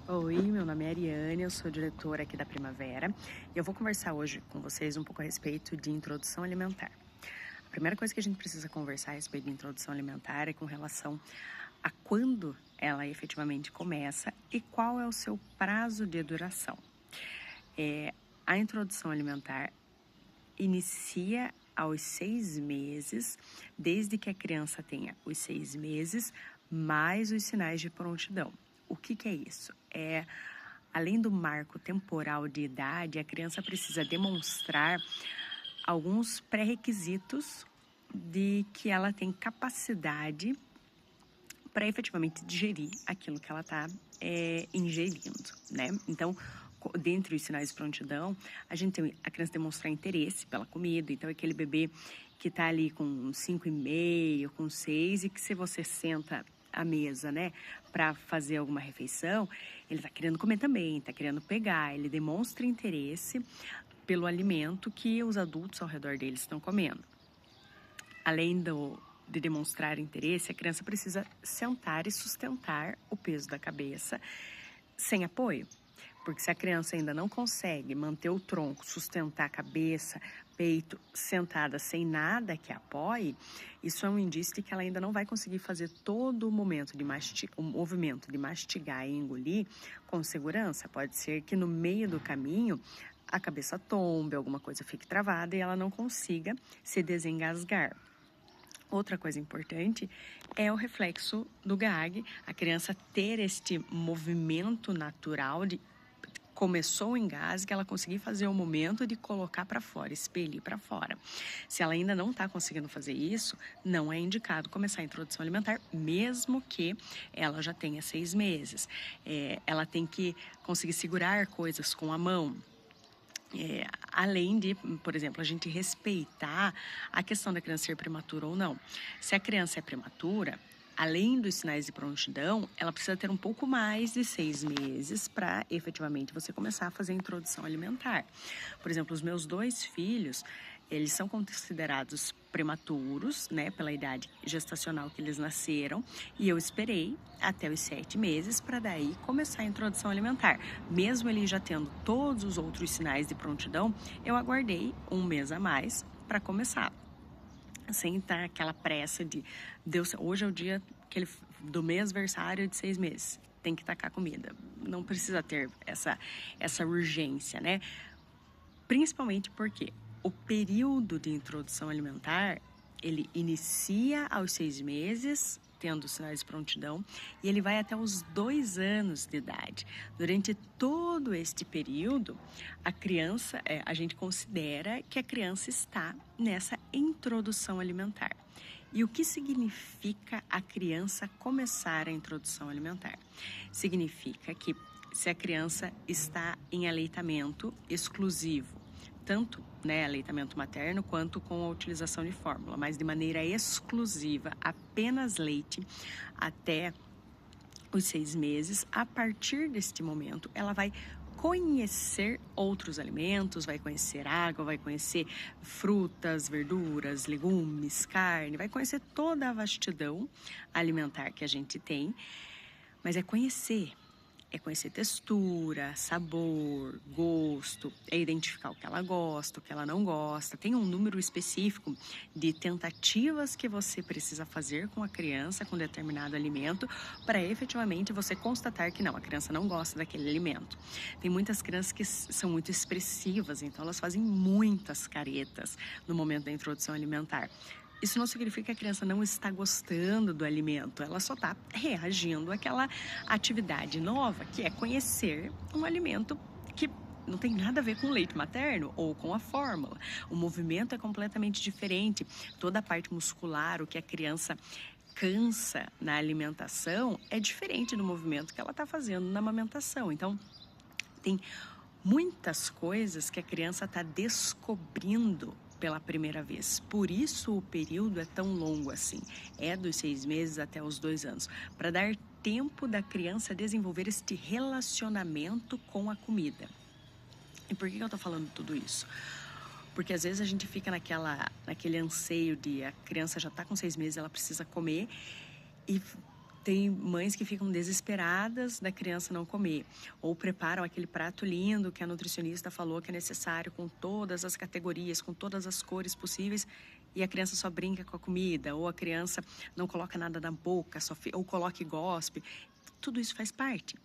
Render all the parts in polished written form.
Oi, meu nome é Ariane, eu sou diretora aqui da Primavera e eu vou conversar hoje com vocês um pouco a respeito de introdução alimentar. A primeira coisa que a gente precisa conversar a respeito de introdução alimentar é com relação a quando ela efetivamente começa e qual é o seu prazo de duração. A introdução alimentar inicia aos 6 meses, desde que a criança tenha os 6 meses, mais os sinais de prontidão. O que é isso? Além do marco temporal de idade, a criança precisa demonstrar alguns pré-requisitos de que ela tem capacidade para efetivamente digerir aquilo que ela está ingerindo, né? Então, dentre os sinais de prontidão, a gente tem a criança demonstrar interesse pela comida. Então, aquele bebê que está ali com 5,5, com 6, e que se você senta à mesa, né, para fazer alguma refeição, ele está querendo comer também, está querendo pegar, ele demonstra interesse pelo alimento que os adultos ao redor dele estão comendo. Além de demonstrar interesse, a criança precisa sentar e sustentar o peso da cabeça sem apoio. Porque se a criança ainda não consegue manter o tronco, sustentar a cabeça, peito, sentada sem nada que apoie, isso é um indício de que ela ainda não vai conseguir fazer todo o movimento de mastigar e engolir com segurança. Pode ser que no meio do caminho a cabeça tombe, alguma coisa fique travada e ela não consiga se desengasgar. Outra coisa importante é o reflexo do gag, a criança ter este movimento natural de começou o engasgue, ela conseguir fazer o momento de colocar para fora, expelir para fora. Se ela ainda não está conseguindo fazer isso, não é indicado começar a introdução alimentar, mesmo que ela já tenha 6 meses. Ela tem que conseguir segurar coisas com a mão. Além de, por exemplo, a gente respeitar a questão da criança ser prematura ou não. Se a criança é prematura, além dos sinais de prontidão, ela precisa ter um pouco mais de 6 meses para efetivamente você começar a fazer a introdução alimentar. Por exemplo, os meus 2 filhos, eles são considerados prematuros, né, pela idade gestacional que eles nasceram, e eu esperei até os 7 meses para daí começar a introdução alimentar. Mesmo ele já tendo todos os outros sinais de prontidão, eu aguardei 1 mês a mais para começar. Sem estar aquela pressa de Deus, hoje é o dia do mêsversário de 6 meses, tem que tacar comida. Não precisa ter essa urgência, né? Principalmente porque o período de introdução alimentar, ele inicia aos 6 meses, tendo sinais de prontidão, e ele vai até os 2 anos de idade. Durante todo este período, a gente considera que a criança está nessa introdução alimentar. E o que significa a criança começar a introdução alimentar? Significa que se a criança está em aleitamento exclusivo, tanto aleitamento materno quanto com a utilização de fórmula, mas de maneira exclusiva, apenas leite até os 6 meses. A partir deste momento, ela vai conhecer outros alimentos, vai conhecer água, vai conhecer frutas, verduras, legumes, carne, vai conhecer toda a vastidão alimentar que a gente tem, mas é conhecer textura, sabor, gosto, é identificar o que ela gosta, o que ela não gosta. Tem um número específico de tentativas que você precisa fazer com a criança com determinado alimento para efetivamente você constatar que não, a criança não gosta daquele alimento. Tem muitas crianças que são muito expressivas, então elas fazem muitas caretas no momento da introdução alimentar. Isso não significa que a criança não está gostando do alimento, ela só está reagindo àquela atividade nova, que é conhecer um alimento que não tem nada a ver com o leite materno ou com a fórmula. O movimento é completamente diferente, toda a parte muscular, o que a criança cansa na alimentação é diferente do movimento que ela está fazendo na amamentação. Então, tem muitas coisas que a criança está descobrindo pela primeira vez. Por isso o período é tão longo assim. É dos 6 meses até os 2 anos. Para dar tempo da criança desenvolver este relacionamento com a comida. E por que eu tô falando tudo isso? Porque às vezes a gente fica naquele anseio de a criança já tá com 6 meses, ela precisa comer e Tem mães que ficam desesperadas da criança não comer, ou preparam aquele prato lindo que a nutricionista falou que é necessário, com todas as categorias, com todas as cores possíveis, e a criança só brinca com a comida, ou a criança não coloca nada na boca, ou coloca e gospe. Tudo isso faz parte.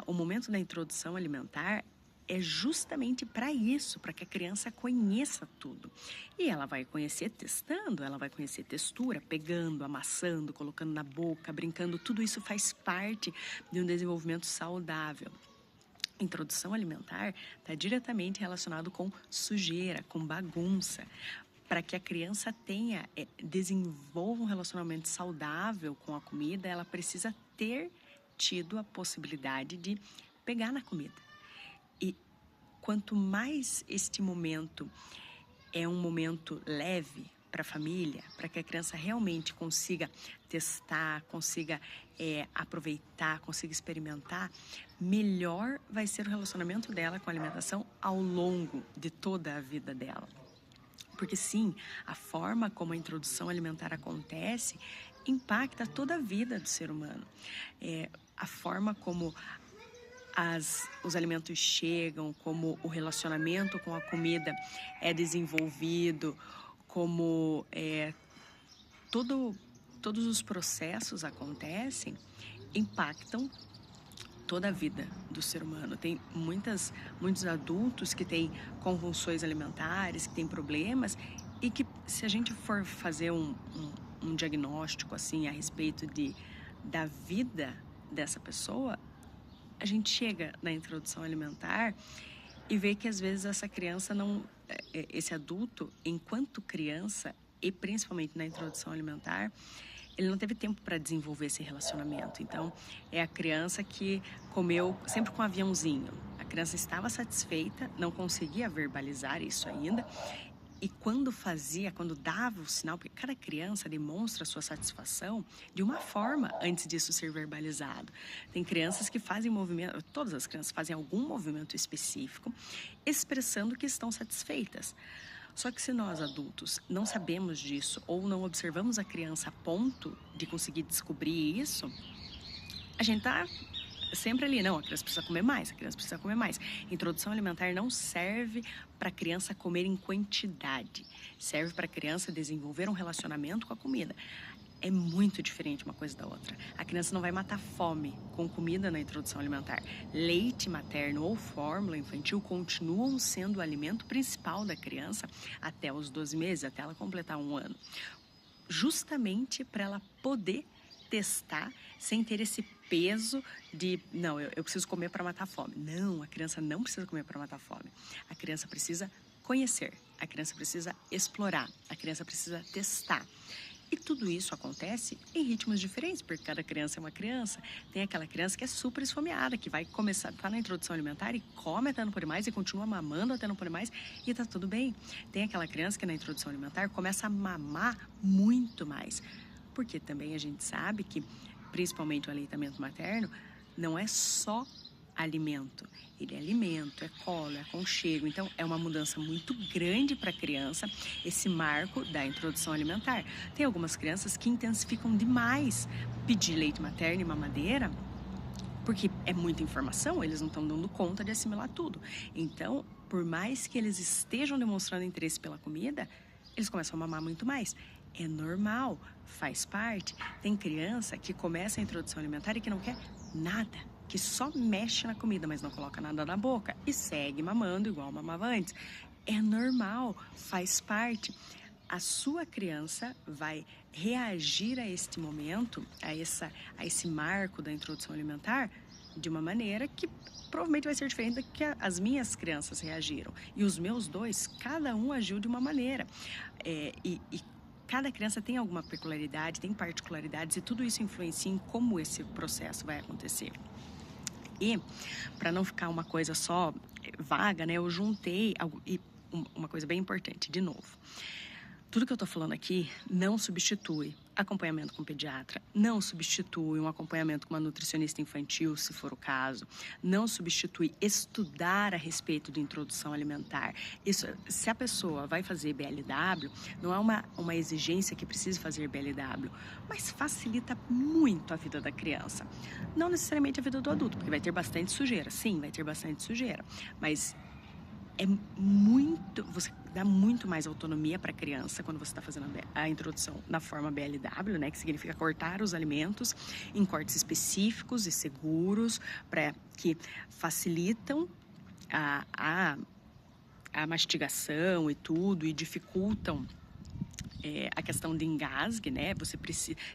O momento da introdução alimentar é justamente para isso, para que a criança conheça tudo. E ela vai conhecer testando, ela vai conhecer textura, pegando, amassando, colocando na boca, brincando. Tudo isso faz parte de um desenvolvimento saudável. Introdução alimentar está diretamente relacionado com sujeira, com bagunça. Para que a criança desenvolva um relacionamento saudável com a comida, ela precisa ter tido a possibilidade de pegar na comida. E quanto mais este momento é um momento leve para a família, para que a criança realmente consiga testar, consiga aproveitar, consiga experimentar, melhor vai ser o relacionamento dela com a alimentação ao longo de toda a vida dela. Porque sim, a forma como a introdução alimentar acontece impacta toda a vida do ser humano. A forma como os alimentos chegam, como o relacionamento com a comida é desenvolvido, como todos os processos acontecem, impactam toda a vida do ser humano. Tem muitos adultos que têm convulsões alimentares, que têm problemas, e que, se a gente for fazer um diagnóstico assim a respeito da vida dessa pessoa, a gente chega na introdução alimentar e vê que às vezes esse adulto, enquanto criança, e principalmente na introdução alimentar, ele não teve tempo para desenvolver esse relacionamento. Então, é a criança que comeu sempre com um aviãozinho. A criança estava satisfeita, não conseguia verbalizar isso ainda. E quando dava o sinal, porque cada criança demonstra a sua satisfação de uma forma antes disso ser verbalizado. Tem crianças que fazem movimento, todas as crianças fazem algum movimento específico, expressando que estão satisfeitas. Só que se nós, adultos, não sabemos disso ou não observamos a criança a ponto de conseguir descobrir isso, a gente está sempre ali, não, a criança precisa comer mais, a criança precisa comer mais. Introdução alimentar não serve para a criança comer em quantidade, serve para a criança desenvolver um relacionamento com a comida. É muito diferente uma coisa da outra. A criança não vai matar fome com comida na introdução alimentar. Leite materno ou fórmula infantil continuam sendo o alimento principal da criança até os 12 meses, até ela completar 1 ano. Justamente para ela poder testar sem ter esse peso de, não, eu preciso comer para matar a fome. Não, a criança não precisa comer para matar a fome. A criança precisa conhecer, a criança precisa explorar, a criança precisa testar. E tudo isso acontece em ritmos diferentes, porque cada criança é uma criança. Tem aquela criança que é super esfomeada, que vai começar, tá na introdução alimentar e come até não poder mais e continua mamando até não poder mais e tá tudo bem. Tem aquela criança que na introdução alimentar começa a mamar muito mais. Porque também a gente sabe que, principalmente o aleitamento materno, não é só alimento. Ele é alimento, é colo, é aconchego. Então, é uma mudança muito grande para a criança, esse marco da introdução alimentar. Tem algumas crianças que intensificam demais pedir leite materno e mamadeira, porque é muita informação, eles não estão dando conta de assimilar tudo. Então, por mais que eles estejam demonstrando interesse pela comida, eles começam a mamar muito mais. É normal, faz parte. Tem criança que começa a introdução alimentar e que não quer nada, que só mexe na comida, mas não coloca nada na boca e segue mamando igual mamava antes. É normal, faz parte. A sua criança vai reagir a este momento, a esse marco da introdução alimentar, de uma maneira que provavelmente vai ser diferente da que as minhas crianças reagiram. E os meus dois, cada um agiu de uma maneira. E cada criança tem alguma peculiaridade, tem particularidades, e tudo isso influencia em como esse processo vai acontecer. E, para não ficar uma coisa só vaga, né, eu juntei uma coisa bem importante, de novo. Tudo que eu tô falando aqui não substitui acompanhamento com pediatra, não substitui um acompanhamento com uma nutricionista infantil, se for o caso, não substitui estudar a respeito de introdução alimentar. Isso, se a pessoa vai fazer BLW, não é uma exigência que precise fazer BLW, mas facilita muito a vida da criança. Não necessariamente a vida do adulto, porque vai ter bastante sujeira. Sim, vai ter bastante sujeira, mas você dá muito mais autonomia para a criança quando você está fazendo a introdução na forma BLW, né, que significa cortar os alimentos em cortes específicos e seguros, que facilitam a mastigação e tudo, e dificultam a questão de engasgue, né?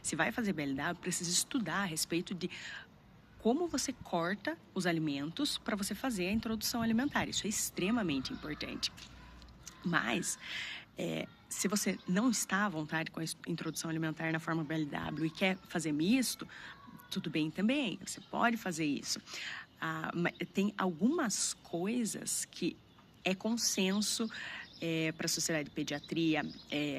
Se vai fazer BLW, precisa estudar a respeito de como você corta os alimentos para você fazer a introdução alimentar. Isso é extremamente importante. Mas, se você não está à vontade com a introdução alimentar na forma BLW e quer fazer misto, tudo bem também, você pode fazer isso. Mas tem algumas coisas que é consenso para a Sociedade de Pediatria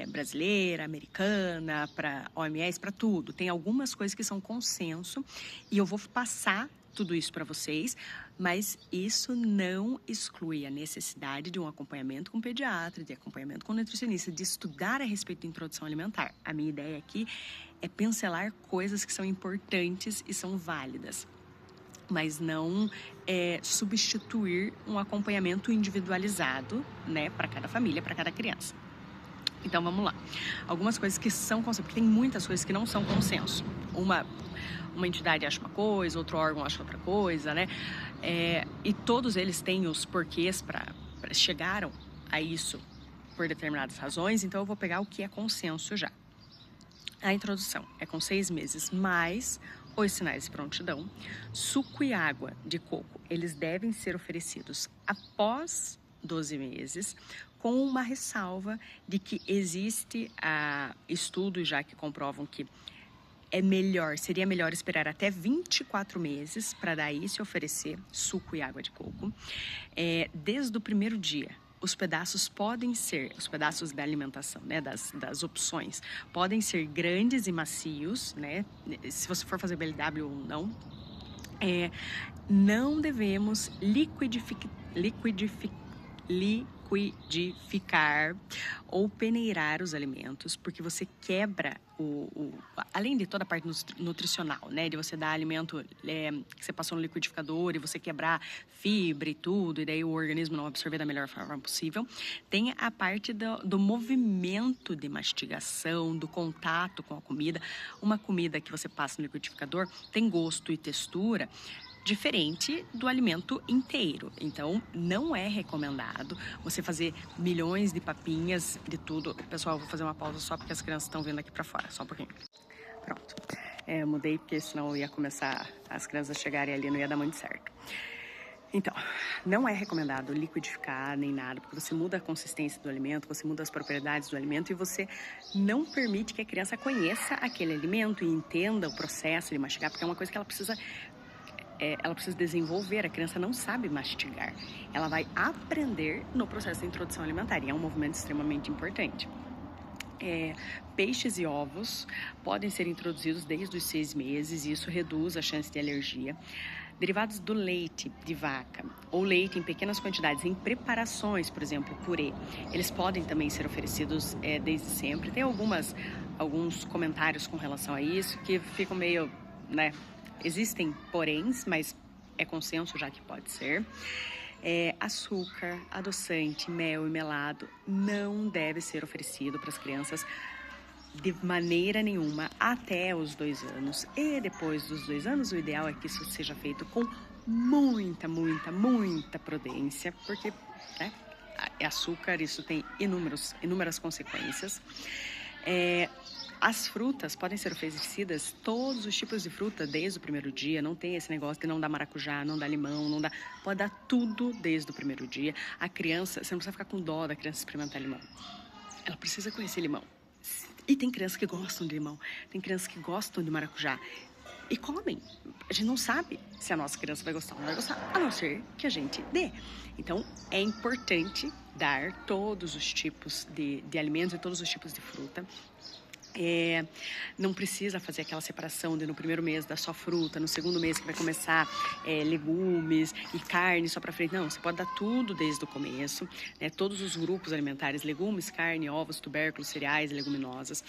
brasileira, americana, para OMS, para tudo. Tem algumas coisas que são consenso e eu vou passar tudo isso para vocês, mas isso não exclui a necessidade de um acompanhamento com pediatra, de acompanhamento com nutricionista, de estudar a respeito de introdução alimentar. A minha ideia aqui é pincelar coisas que são importantes e são válidas, mas não substituir um acompanhamento individualizado, né, para cada família, para cada criança. Então, vamos lá. Algumas coisas que são consenso, porque tem muitas coisas que não são consenso. Uma entidade acha uma coisa, outro órgão acha outra coisa, né? E todos eles têm os porquês chegaram a isso por determinadas razões, então eu vou pegar o que é consenso já. A introdução é com 6 meses mais os sinais de prontidão. Suco e água de coco, eles devem ser oferecidos após 12 meses, com uma ressalva de que existe estudos já que comprovam que seria melhor esperar até 24 meses para daí se oferecer suco e água de coco. Desde o primeiro dia, os pedaços da alimentação, né, das opções, podem ser grandes e macios, né, se você for fazer BLW ou não. Não devemos liquidificar ou peneirar os alimentos, porque você quebra além de toda a parte nutricional, né, de você dar alimento que você passou no liquidificador e você quebrar fibra e tudo, e daí o organismo não absorver da melhor forma possível, tem a parte do movimento de mastigação, do contato com a comida. Uma comida que você passa no liquidificador tem gosto e textura diferente do alimento inteiro. Então, não é recomendado você fazer milhões de papinhas de tudo. Pessoal, eu vou fazer uma pausa só porque as crianças estão vindo aqui pra fora, só um pouquinho. Pronto. Mudei porque senão eu ia começar as crianças chegarem ali, não ia dar muito certo. Então, não é recomendado liquidificar nem nada, porque você muda a consistência do alimento, você muda as propriedades do alimento e você não permite que a criança conheça aquele alimento e entenda o processo de mastigar, porque é uma coisa que ela precisa desenvolver. A criança não sabe mastigar, ela vai aprender no processo de introdução alimentar, e é um movimento extremamente importante. Peixes e ovos podem ser introduzidos desde os 6 meses, e isso reduz a chance de alergia. Derivados do leite de vaca ou leite em pequenas quantidades em preparações, por exemplo, purê, eles podem também ser oferecidos desde sempre. Tem alguns comentários com relação a isso que ficam meio, né? Existem poréns, mas é consenso já que pode ser. Açúcar, adoçante, mel e melado não deve ser oferecido para as crianças de maneira nenhuma até os 2 anos. E depois dos 2 anos, o ideal é que isso seja feito com muita, muita, muita prudência, porque açúcar, isso tem inúmeras consequências. As frutas podem ser oferecidas, todos os tipos de fruta, desde o primeiro dia. Não tem esse negócio de não dar maracujá, não dar limão, pode dar tudo desde o primeiro dia. A criança, você não precisa ficar com dó da criança experimentar limão. Ela precisa conhecer limão. E tem crianças que gostam de limão, tem crianças que gostam de maracujá. e comem. A gente não sabe se a nossa criança vai gostar ou não vai gostar, a não ser que a gente dê. Então, é importante dar todos os tipos de alimentos e todos os tipos de fruta. Não precisa fazer aquela separação de no primeiro mês dar só fruta, no segundo mês que vai começar legumes e carne só para frente. Não, você pode dar tudo desde o começo, né? Todos os grupos alimentares, legumes, carne, ovos, tubérculos, cereais, leguminosas.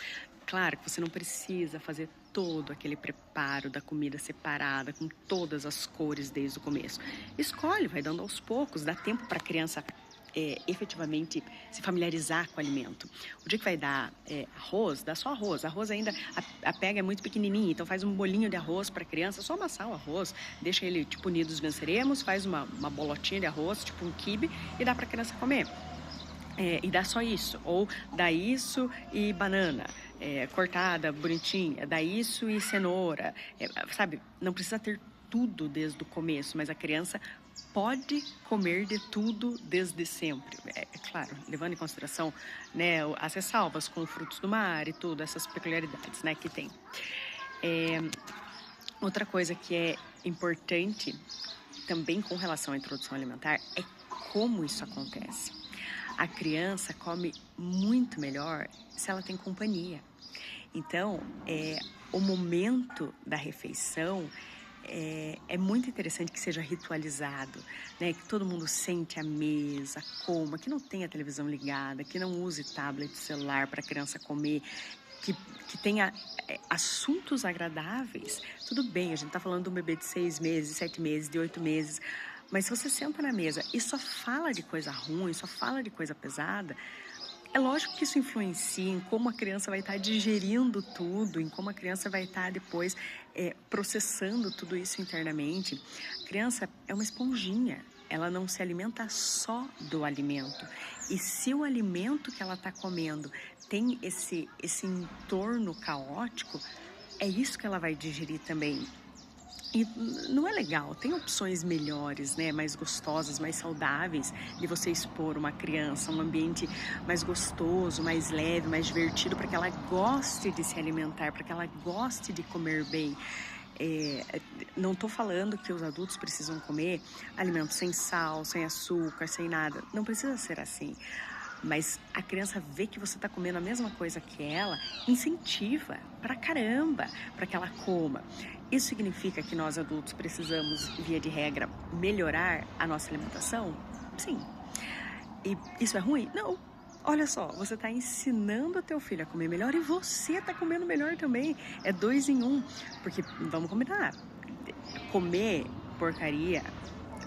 Claro que você não precisa fazer todo aquele preparo da comida separada, com todas as cores desde o começo. Escolhe, vai dando aos poucos, dá tempo para a criança efetivamente se familiarizar com o alimento. O dia que vai dar arroz, dá só arroz. Arroz ainda, a pega é muito pequenininha, então faz um bolinho de arroz para a criança, só amassar o arroz, deixa ele tipo unidos venceremos, faz uma bolotinha de arroz, tipo um quibe, e dá para a criança comer. E dá só isso, ou dá isso e banana, cortada, bonitinha, dá isso e cenoura, sabe? Não precisa ter tudo desde o começo, mas a criança pode comer de tudo desde sempre. É claro, levando em consideração, né, as ressalvas com frutos do mar e tudo, essas peculiaridades, né, que tem. Outra coisa que é importante também com relação à introdução alimentar é como isso acontece. A criança come muito melhor se ela tem companhia. Então, o momento da refeição é muito interessante que seja ritualizado, né? Que todo mundo sente à mesa, coma, que não tenha televisão ligada, que não use tablet, celular para a criança comer, que tenha assuntos agradáveis. Tudo bem, a gente está falando de um bebê de 6 meses, 7 meses, de 8 meses, mas se você senta na mesa e só fala de coisa ruim, só fala de coisa pesada, é lógico que isso influencia em como a criança vai estar digerindo tudo, em como a criança vai estar depois processando tudo isso internamente. A criança é uma esponjinha, ela não se alimenta só do alimento. E se o alimento que ela está comendo tem esse entorno caótico, é isso que ela vai digerir também. E não é legal, tem opções melhores, né, mais gostosas, mais saudáveis de você expor uma criança, um ambiente mais gostoso, mais leve, mais divertido, para que ela goste de se alimentar, para que ela goste de comer bem. Não estou falando que os adultos precisam comer alimentos sem sal, sem açúcar, sem nada, não precisa ser assim. Mas a criança vê que você está comendo a mesma coisa que ela, incentiva pra caramba para que ela coma. Isso significa que nós adultos precisamos, via de regra, melhorar a nossa alimentação? Sim. E isso é ruim? Não. Olha só, você está ensinando o teu filho a comer melhor e você está comendo melhor também. É 2 em 1. Porque, vamos combinar, comer porcaria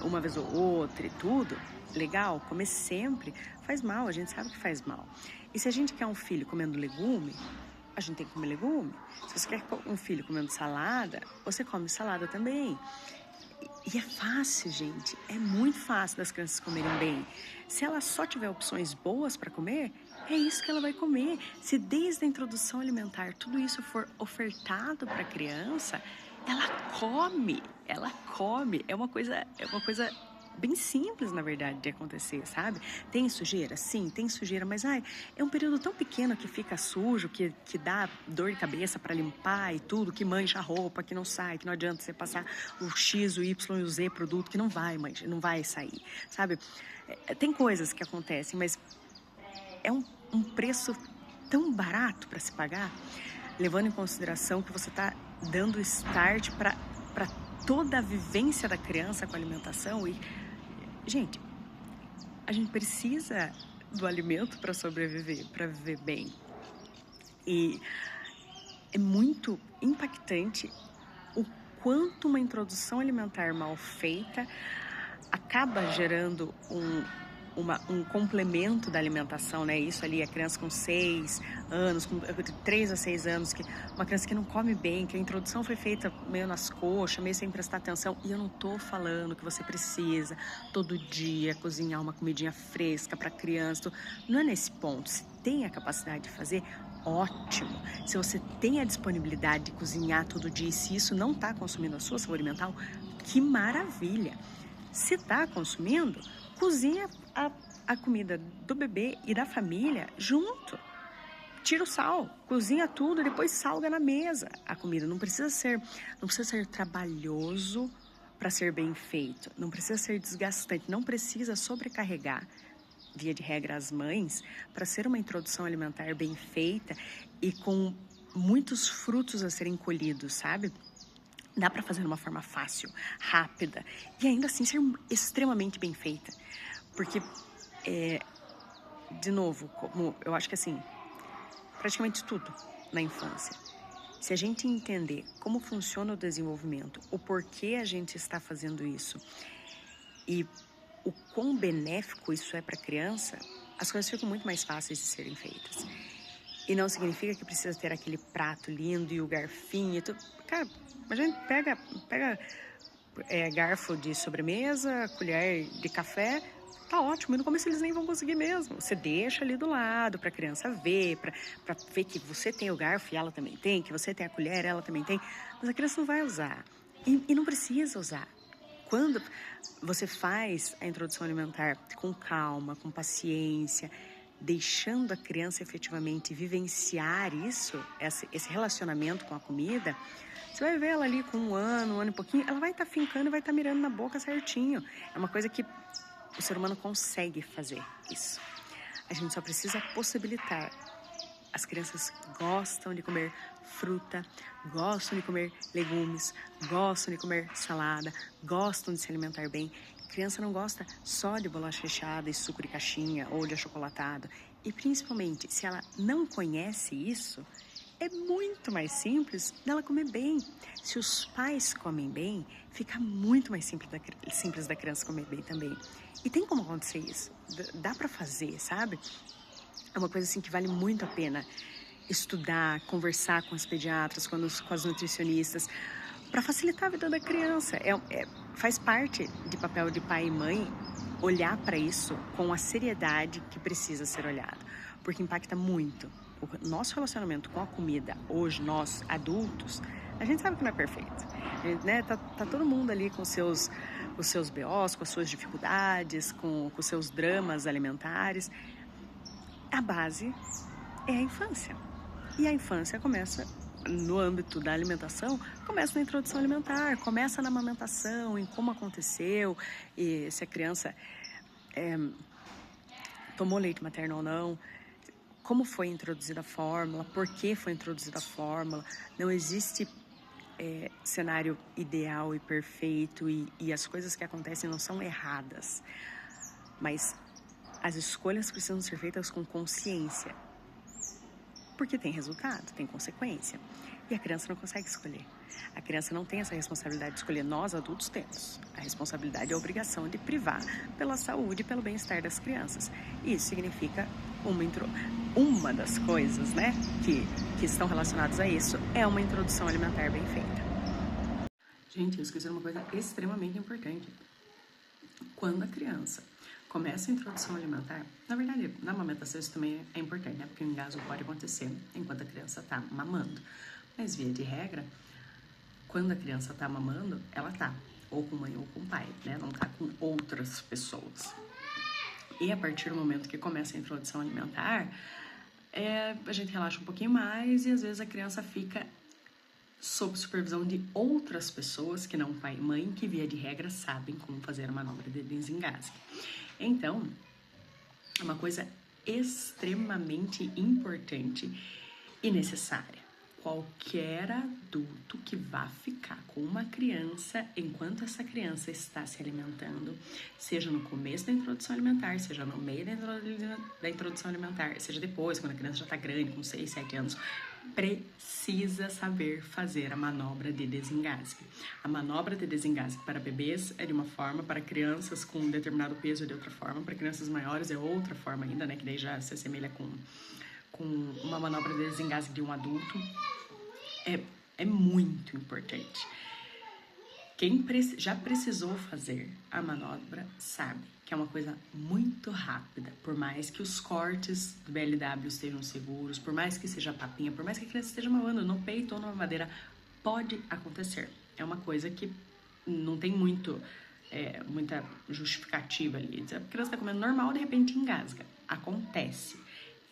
uma vez ou outra e tudo, legal, comer sempre faz mal, a gente sabe que faz mal. E se a gente quer um filho comendo legume, a gente tem que comer legume. Se você quer um filho comendo salada, você come salada também. E é fácil, gente, é muito fácil das crianças comerem bem. Se ela só tiver opções boas para comer, é isso que ela vai comer. Se desde a introdução alimentar tudo isso for ofertado para a criança, ela come. É uma coisa bem simples, na verdade, de acontecer, sabe? Tem sujeira? Sim, tem sujeira, mas é um período tão pequeno que fica sujo, que dá dor de cabeça para limpar e tudo, que mancha a roupa, que não sai, que não adianta você passar o X, o Y e o Z produto, que não vai sair, sabe? Tem coisas que acontecem, mas é um preço tão barato para se pagar, levando em consideração que você está dando start para toda a vivência da criança com a alimentação. E, gente, a gente precisa do alimento para sobreviver, para viver bem. E é muito impactante o quanto uma introdução alimentar mal feita acaba gerando um complemento da alimentação, né? Isso ali, a criança com 6 anos, de 3 a 6 anos, uma criança que não come bem, que a introdução foi feita meio nas coxas, meio sem prestar atenção. E eu não tô falando que você precisa todo dia cozinhar uma comidinha fresca para a criança. Não é nesse ponto. Se tem a capacidade de fazer, ótimo. Se você tem a disponibilidade de cozinhar todo dia e se isso não está consumindo a sua saúde mental, que maravilha. Se está consumindo, cozinha a comida do bebê e da família junto. tira o sal, cozinha tudo e depois salga na mesa a comida. Não precisa ser trabalhoso para ser bem feito, não precisa ser desgastante, não precisa sobrecarregar, via de regra, as mães, para ser uma introdução alimentar bem feita e com muitos frutos a serem colhidos, sabe? Dá para fazer de uma forma fácil, rápida e ainda assim ser extremamente bem feita. Porque, de novo, como eu acho que assim, praticamente tudo na infância, se a gente entender como funciona o desenvolvimento, o porquê a gente está fazendo isso e o quão benéfico isso é para a criança, as coisas ficam muito mais fáceis de serem feitas. E não significa que precisa ter aquele prato lindo e o garfinho e tudo. Cara, a gente pega garfo de sobremesa, colher de café, tá ótimo. E no começo eles nem vão conseguir mesmo. Você deixa ali do lado pra criança ver, pra ver que você tem o garfo e ela também tem, que você tem a colher, ela também tem. Mas a criança não vai usar. E não precisa usar. Quando você faz a introdução alimentar com calma, com paciência, deixando a criança efetivamente vivenciar isso, esse relacionamento com a comida, você vai ver ela ali com um ano e pouquinho, ela vai estar fincando e vai estar mirando na boca certinho. É uma coisa que o ser humano consegue fazer isso. A gente só precisa possibilitar. As crianças gostam de comer fruta, gostam de comer legumes, gostam de comer salada, gostam de se alimentar bem. A criança não gosta só de bolacha recheada e suco de caixinha ou de achocolatado. E principalmente, se ela não conhece isso, é muito mais simples dela comer bem. Se os pais comem bem, fica muito mais simples da criança comer bem também. E tem como acontecer isso. Dá pra fazer, sabe? É uma coisa assim que vale muito a pena estudar, conversar com os pediatras, com as nutricionistas, para facilitar a vida da criança. Faz parte de papel de pai e mãe olhar para isso com a seriedade que precisa ser olhado, porque impacta muito. O nosso relacionamento com a comida, hoje, nós, adultos, a gente sabe que não é perfeito. Né? Tá todo mundo ali com os seus BOs, com as suas dificuldades, com os seus dramas alimentares. A base é a infância. E a infância começa, no âmbito da alimentação, começa na introdução alimentar, começa na amamentação, em como aconteceu, e se a criança tomou leite materno ou não, como foi introduzida a fórmula, por que foi introduzida a fórmula. Não existe cenário ideal e perfeito e as coisas que acontecem não são erradas, mas as escolhas precisam ser feitas com consciência, porque tem resultado, tem consequência. E a criança não consegue escolher. A criança não tem essa responsabilidade de escolher. Nós, adultos, temos. A responsabilidade e a obrigação de privar pela saúde e pelo bem-estar das crianças. E isso significa uma das coisas, né, que estão relacionadas a isso é uma introdução alimentar bem feita. Gente, eu esqueci de uma coisa extremamente importante. Quando a criança começa a introdução alimentar, na verdade, na amamentação isso também é importante, né? Porque o engasgo pode acontecer enquanto a criança está mamando. Mas, via de regra, quando a criança está mamando, ela tá ou com mãe ou com pai, né? Não tá com outras pessoas. E a partir do momento que começa a introdução alimentar, a gente relaxa um pouquinho mais e às vezes a criança fica sob supervisão de outras pessoas, que não pai e mãe, que via de regra sabem como fazer a manobra de desengasgue. Então, é uma coisa extremamente importante e necessária. Qualquer adulto que vá ficar com uma criança enquanto essa criança está se alimentando, seja no começo da introdução alimentar, seja no meio da introdução alimentar, seja depois, quando a criança já está grande, com 6, 7 anos, precisa saber fazer a manobra de desengasgue. A manobra de desengasgue para bebês é de uma forma, para crianças com determinado peso é de outra forma, para crianças maiores é outra forma ainda, né, que daí já se assemelha com uma manobra de desengasgue de um adulto. É muito importante. Quem já precisou fazer a manobra sabe que é uma coisa muito rápida, por mais que os cortes do BLW estejam seguros, por mais que seja papinha, por mais que a criança esteja mamando no peito ou na mamadeira, pode acontecer. É uma coisa que não tem muita justificativa ali. A criança está comendo normal, de repente engasga. Acontece.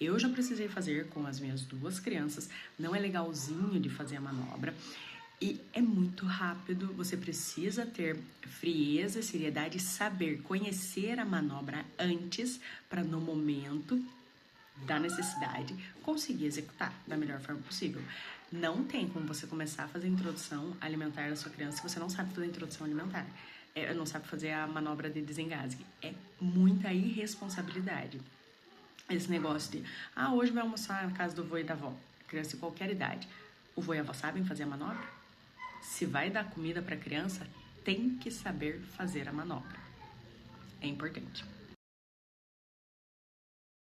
Eu já precisei fazer com as minhas 2 crianças, não é legalzinho de fazer a manobra. E é muito rápido, você precisa ter frieza, seriedade, saber conhecer a manobra antes para no momento da necessidade conseguir executar da melhor forma possível. Não tem como você começar a fazer a introdução alimentar da sua criança se você não sabe fazer a introdução alimentar, não sabe fazer a manobra de desengasgue. É muita irresponsabilidade. Esse negócio de, hoje vai almoçar na casa do vô e da avó, criança de qualquer idade. O vô e a avó sabem fazer a manobra? Se vai dar comida para a criança, tem que saber fazer a manobra. É importante.